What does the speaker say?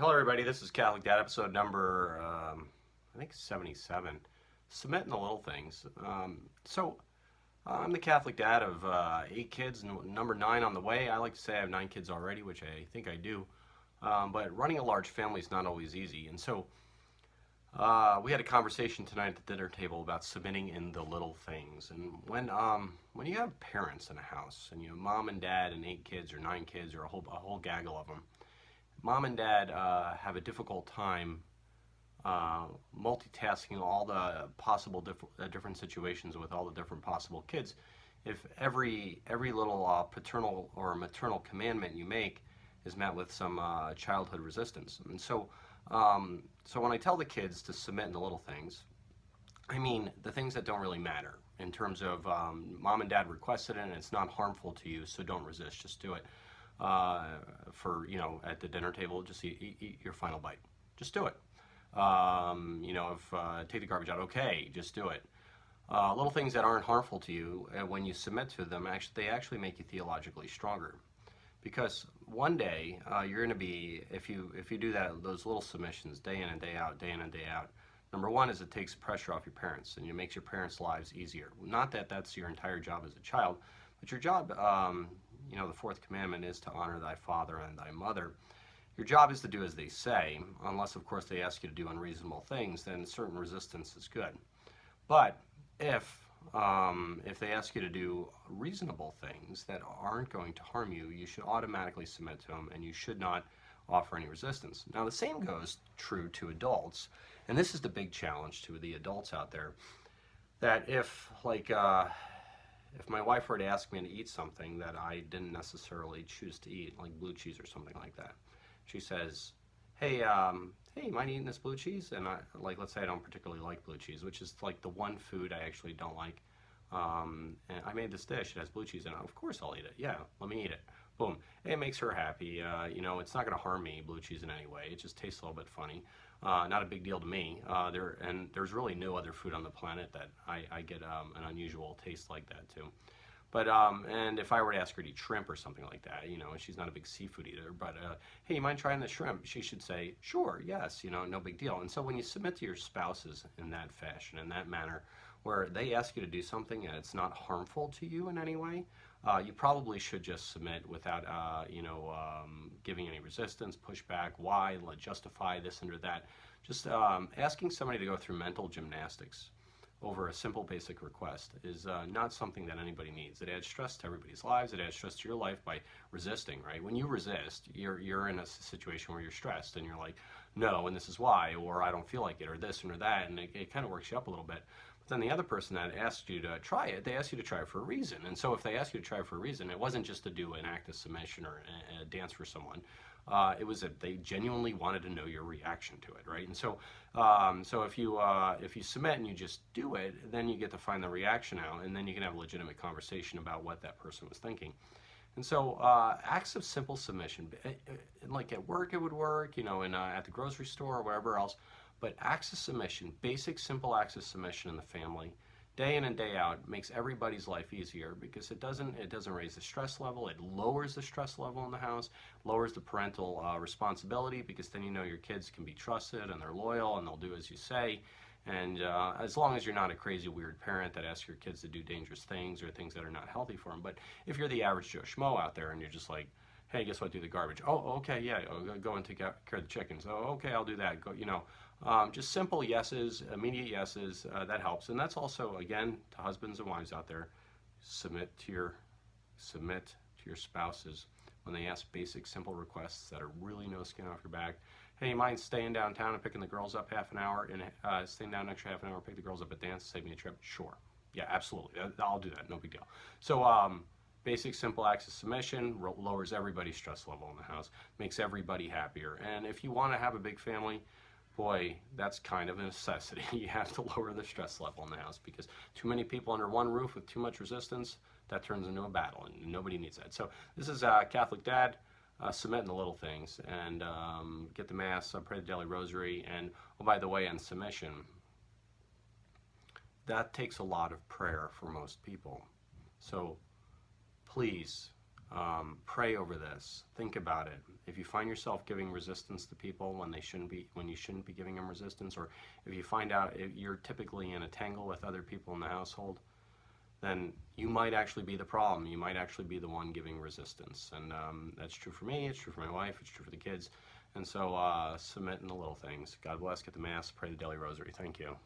Hello, everybody. This is Catholic Dad, episode number, I think 77. Submitting the little things. I'm the Catholic dad of 8 kids, and number 9 on the way. I like to say I have 9 kids already, which I think I do. But running a large family is not always easy. And so we had a conversation tonight at the dinner table about submitting in the little things. And when you have parents in a house, and you have mom and dad and 8 kids or 9 kids or a whole gaggle of them, mom and dad have a difficult time multitasking all the possible different situations with all the different possible kids. If every little paternal or maternal commandment you make is met with some childhood resistance. And so when I tell the kids to submit in the little things, I mean the things that don't really matter in terms of mom and dad requested it and it's not harmful to you, so don't resist, just do it. At the dinner table, just eat your final bite. Just do it. If take the garbage out, okay, just do it. Little things that aren't harmful to you, when you submit to them, they actually make you theologically stronger. Because one day you're going to be, if you do those little submissions day in and day out, number one is it takes pressure off your parents and it makes your parents' lives easier. Not that that's your entire job as a child, but your job, the fourth commandment is to honor thy father and thy mother. Your job is to do as they say, unless of course they ask you to do unreasonable things, then certain resistance is good. But if they ask you to do reasonable things that aren't going to harm you, you should automatically submit to them and you should not offer any resistance. Now the same goes true to adults, and this is the big challenge to the adults out there, that if my wife were to ask me to eat something that I didn't necessarily choose to eat, like blue cheese or something like that, she says, hey, you mind eating this blue cheese? And let's say I don't particularly like blue cheese, which is like the one food I actually don't like. And I made this dish, it has blue cheese in it. Of course I'll eat it. Yeah, let me eat it. Boom. It makes her happy. It's not going to harm me, blue cheese, in any way. It just tastes a little bit funny. Not a big deal to me. There's really no other food on the planet that I get an unusual taste like that too. But and if I were to ask her to eat shrimp or something like that, she's not a big seafood eater, but hey, you mind trying the shrimp? She should say, sure, yes, no big deal. And so when you submit to your spouses in that fashion, in that manner, where they ask you to do something and it's not harmful to you in any way, you probably should just submit without, giving any resistance, pushback, why, justify this and or that. Just asking somebody to go through mental gymnastics over a simple basic request is not something that anybody needs. It adds stress to everybody's lives. It adds stress to your life by resisting, right? When you resist, you're in a situation where you're stressed and you're like, no, and this is why, or I don't feel like it, or this or that, and it kind of works you up a little bit. But then the other person that asked you to try it, they asked you to try it for a reason. And so if they asked you to try it for a reason, it wasn't just to do an act of submission or a dance for someone. It was that they genuinely wanted to know your reaction to it, right? And so, if you submit and you just do it, then you get to find the reaction out, and then you can have a legitimate conversation about what that person was thinking. And so, acts of simple submission, like at work, it would work, at the grocery store or wherever else. But acts of submission, basic, simple acts of submission in the family, day in and day out, makes everybody's life easier because it doesn't raise the stress level. It lowers the stress level in the house, lowers the parental responsibility, because then your kids can be trusted and they're loyal and they'll do as you say. And as long as you're not a crazy weird parent that asks your kids to do dangerous things or things that are not healthy for them. But if you're the average Joe Schmo out there and you're just like, hey, guess what, do the garbage. Oh, okay, yeah, go and take care of the chickens. Oh, okay, I'll do that. Go, just simple yeses, immediate yeses, that helps. And that's also, again, to husbands and wives out there, submit to your spouses when they ask basic, simple requests that are really no skin off your back. Hey, you mind staying downtown and picking the girls up half an hour, and staying down an extra half an hour, pick the girls up at dance, save me a trip? Sure. Yeah, absolutely. I'll do that. No big deal. So, basic, simple acts of submission lowers everybody's stress level in the house, makes everybody happier. And if you want to have a big family, boy, that's kind of a necessity. You have to lower the stress level in the house, because too many people under one roof with too much resistance, that turns into a battle, and nobody needs that. So this is Catholic Dad, submit in the little things, and get the Mass, pray the daily rosary, and oh, by the way, on submission, that takes a lot of prayer for most people. So please Pray over this. Think about it. If you find yourself giving resistance to people when you shouldn't be giving them resistance, or if you find out you're typically in a tangle with other people in the household, then you might actually be the problem. You might actually be the one giving resistance. And that's true for me, it's true for my wife, it's true for the kids. And so submit in the little things. God bless, get the Mass, pray the daily rosary. Thank you.